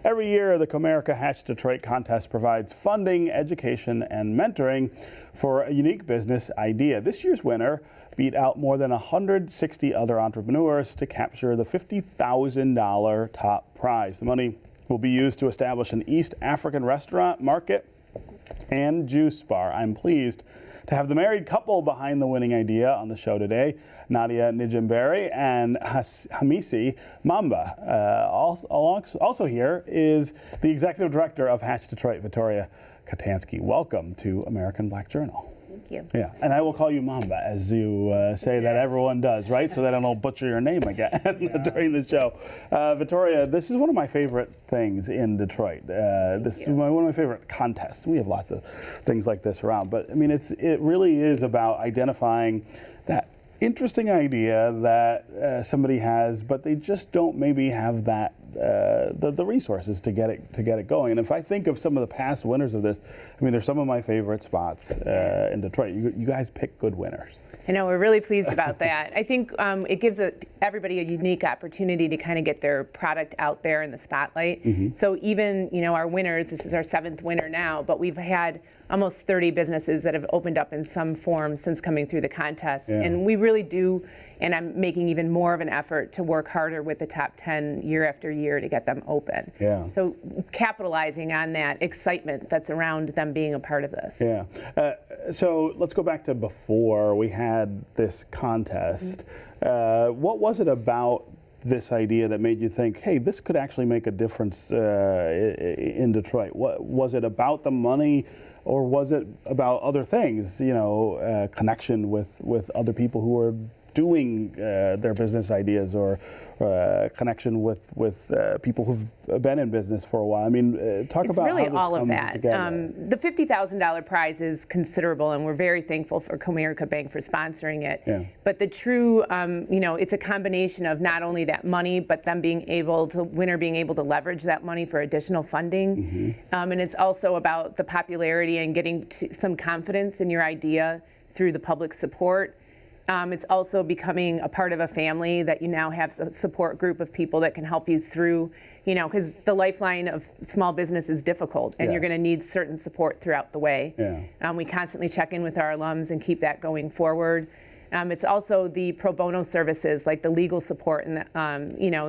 Every year, the Comerica Hatch Detroit contest provides funding, education, and mentoring for a unique business idea. This year's winner beat out more than 160 other entrepreneurs to capture the $50,000 top prize. The money will be used to establish an East African restaurant, market, and juice bar. I'm pleased to have the married couple behind the winning idea on the show today, Nadia Nijimbere and Hamisi Mamba. Also here is the executive director of Hatch Detroit, Victoria Katansky. Welcome to American Black Journal. Thank you. Yeah, and I will call you Mamba, as you say that everyone does, right? So that I don't butcher your name again during the show. Victoria, this is one of my favorite things in Detroit. This is one of my favorite contests. We have lots of things like this around, but I mean, it really is about identifying that interesting idea that somebody has, but they just don't maybe have that the resources to get it going. And if I think of some of the past winners of this, I mean, they're some of my favorite spots in Detroit. You guys pick good winners. I know, we're really pleased about that. I think it gives everybody a unique opportunity to kind of get their product out there in the spotlight. Mm-hmm. So even, our winners, this is our 7th winner now, but we've had almost 30 businesses that have opened up in some form since coming through the contest. Yeah. And we really do, and I'm making even more of an effort to work harder with the top 10 year after year to get them open. Yeah. So capitalizing on that excitement that's around them being a part of this. Yeah. So let's go back to before we had this contest. Mm-hmm. What was it about this idea that made you think, hey, this could actually make a difference in Detroit? What was it about the money, or was it about other things? Connection with other people who were doing their business ideas, or connection with people who've been in business for a while. I mean, talk it's about really how this all of comes that. together. The $50,000 prize is considerable, and we're very thankful for Comerica Bank for sponsoring it. Yeah. But the true, it's a combination of not only that money, but them winner being able to leverage that money for additional funding. Mm-hmm. And it's also about the popularity and getting some confidence in your idea through the public support. It's also becoming a part of a family that you now have a support group of people that can help you through, because the lifeline of small business is difficult, and you're going to need certain support throughout the way. Yeah. We constantly check in with our alums and keep that going forward. It's also the pro bono services, like the legal support and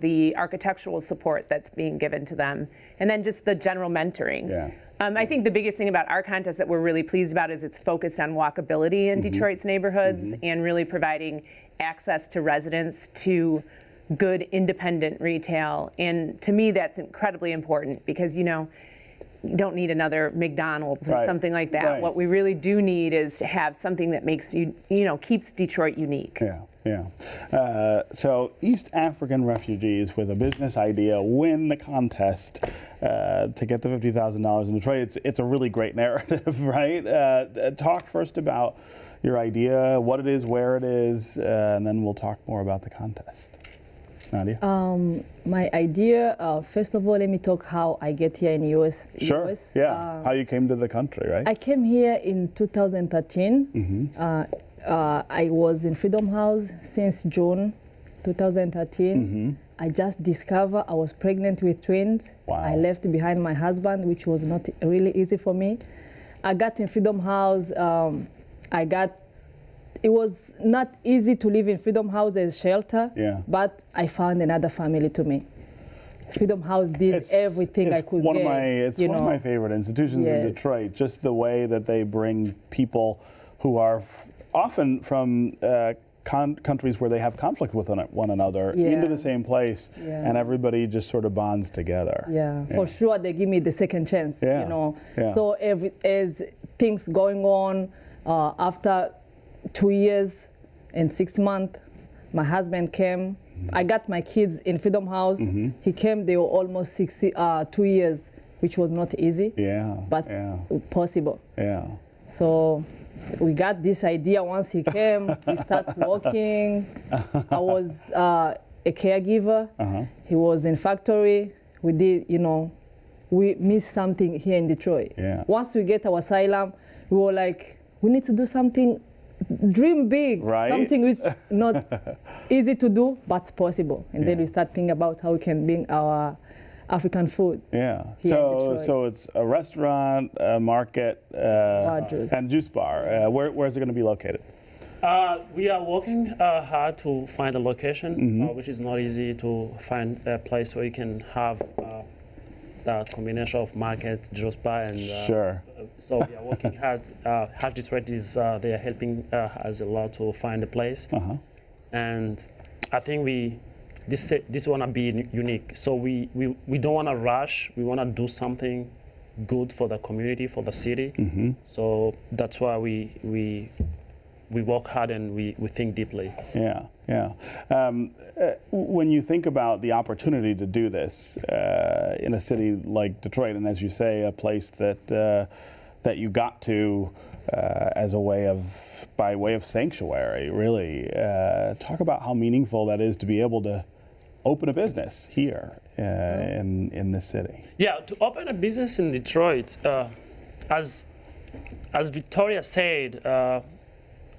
the architectural support that's being given to them, and then just the general mentoring. Yeah. I think the biggest thing about our contest that we're really pleased about is it's focused on walkability in Detroit's neighborhoods, and really providing access to residents to good independent retail. And to me, that's incredibly important, because you don't need another McDonald's or something like that. Right. What we really do need is to have something that makes keeps Detroit unique. Yeah. Yeah. So East African refugees with a business idea win the contest to get the $50,000 in Detroit. It's a really great narrative, right? Talk first about your idea, what it is, where it is, and then we'll talk more about the contest. Nadia? My idea, first of all, let me talk how I get here in US. Sure, US. Yeah, how you came to the country, right? I came here in 2013. Mm-hmm. I was in Freedom House since June 2013. Mm-hmm. I just discovered I was pregnant with twins. Wow. I left behind my husband, which was not really easy for me. I got in Freedom House. It was not easy to live in Freedom House as shelter, but I found another family to me. Freedom House did everything I could get. It's one of my favorite institutions in Detroit, just the way that they bring people who are often from countries where they have conflict with one another into the same place, and everybody just sort of bonds together. Yeah, for sure they give me the second chance, So as things going on, after 2 years and 6 months, my husband came. I got my kids in Freedom House. He came, they were almost 2 years, which was not easy, but possible. Yeah. So we got this idea once he came. We started working. I was a caregiver. He was in factory. We did, we missed something here in Detroit. Yeah. Once we get our asylum, we were like, we need to do something, dream big, something which not easy to do, but possible. And then we start thinking about how we can bring our African food. Yeah. So it's a restaurant, a market, and juice bar. Where's it going to be located? We are working hard to find a location, which is not easy to find a place where you can have the combination of market, juice bar, and sure. So we are working hard. Hatch Detroit is they are helping us a lot to find a place, and I think this wanna be unique. So we don't wanna rush. We wanna do something good for the community, for the city. So that's why we work hard and we think deeply. Yeah, yeah. When you think about the opportunity to do this in a city like Detroit, and as you say, a place that you got to as a by way of sanctuary, really, talk about how meaningful that is to be able to open a business here in this city. Yeah, to open a business in Detroit, as Victoria said.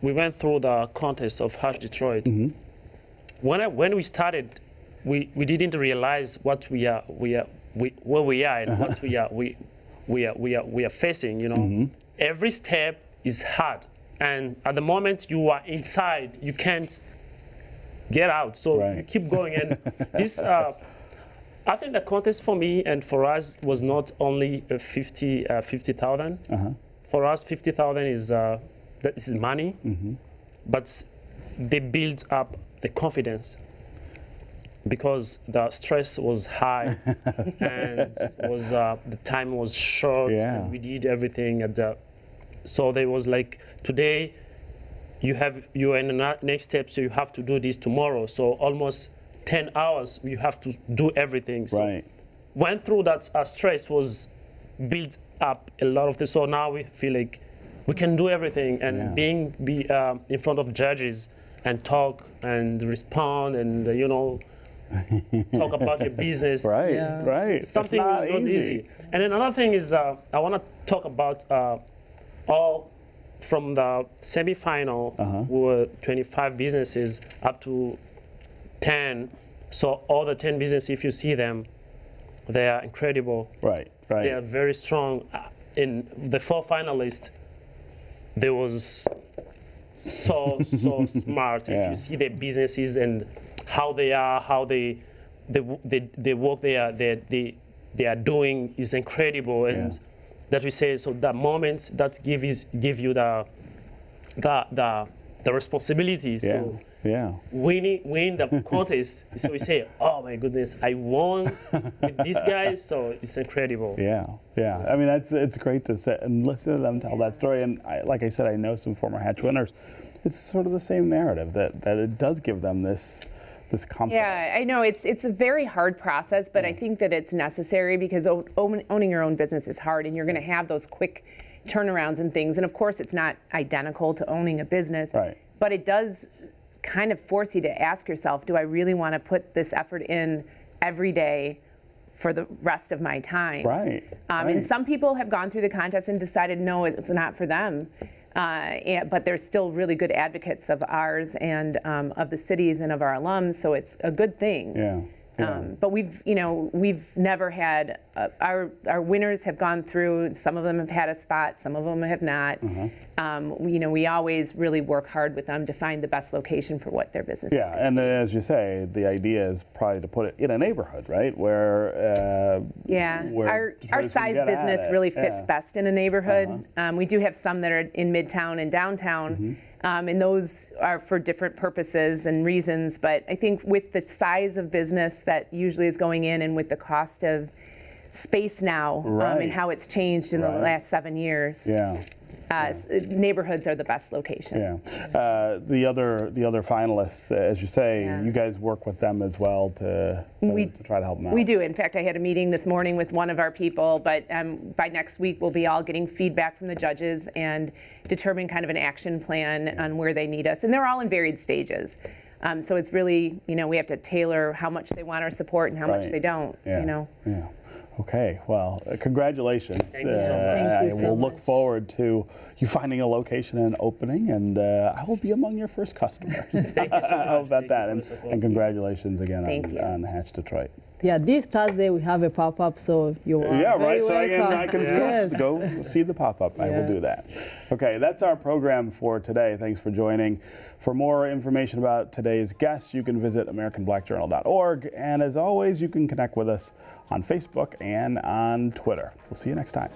We went through the contest of Hatch Detroit. When we started, we didn't realize what where we are and what we are facing. You know, every step is hard, and at the moment you are inside, you can't get out. So you keep going, and this. I think the contest for me and for us was not only 50,000. For us, 50,000 is. This is money, but they build up the confidence because the stress was high and the time was short. And we did everything so there was like today you are in the next step, so you have to do this tomorrow. So almost 10 hours you have to do everything. So went through that stress was built up a lot of this. So now we feel like we can do everything, and be in front of judges and talk and respond and talk about your business. Something not easy. And then another thing is I want to talk about all from the semi-final. We were 25 businesses up to 10. So all the 10 businesses, if you see them, they are incredible. They are very strong. In the 4 finalists. They was so smart. If you see their businesses and how they are, how they work, they are doing is incredible. And that we say, so that moment that give you the responsibilities to win the contest. So we say, oh my goodness, I won with these guys. So it's incredible. I mean, it's great to sit and listen to them tell that story. And like I said, I know some former Hatch winners. It's sort of the same narrative that it does give them this confidence. Yeah, I know it's a very hard process, but I think that it's necessary because owning your own business is hard, and you're going to have those quick turnarounds and things. And of course, it's not identical to owning a business, but it does kind of force you to ask yourself, do I really want to put this effort in every day for the rest of my time? And some people have gone through the contest and decided, no, it's not for them. But they're still really good advocates of ours and of the cities and of our alums, so it's a good thing. But we've never had our winners have gone through. Some of them have had a spot, some of them have not. We always really work hard with them to find the best location for what their business is. And as you say, the idea is probably to put it in a neighborhood, right? Where our size business really fits best in a neighborhood. We do have some that are in Midtown and downtown. And those are for different purposes and reasons, but I think with the size of business that usually is going in and with the cost of space now and how it's changed in the last 7 years, neighborhoods are the best location. The other finalists, as you say, you guys work with them as well to try to help them out. We do. In fact, I had a meeting this morning with one of our people, but by next week we'll be all getting feedback from the judges and determine kind of an action plan on where they need us. And they're all in varied stages. So it's really, we have to tailor how much they want our support and how much they don't, Okay, well, congratulations. Thank you so much. Thank you we'll look forward to you finding a location and opening, and I will be among your first customers. Thank you so much. How about that? And congratulations again on Hatch Detroit. Yeah, this Thursday we have a pop-up, so you are very So welcome. I can of course go see the pop-up. I will do that. Okay, that's our program for today. Thanks for joining. For more information about today's guests, you can visit AmericanBlackJournal.org. And as always, you can connect with us on Facebook and on Twitter. We'll see you next time.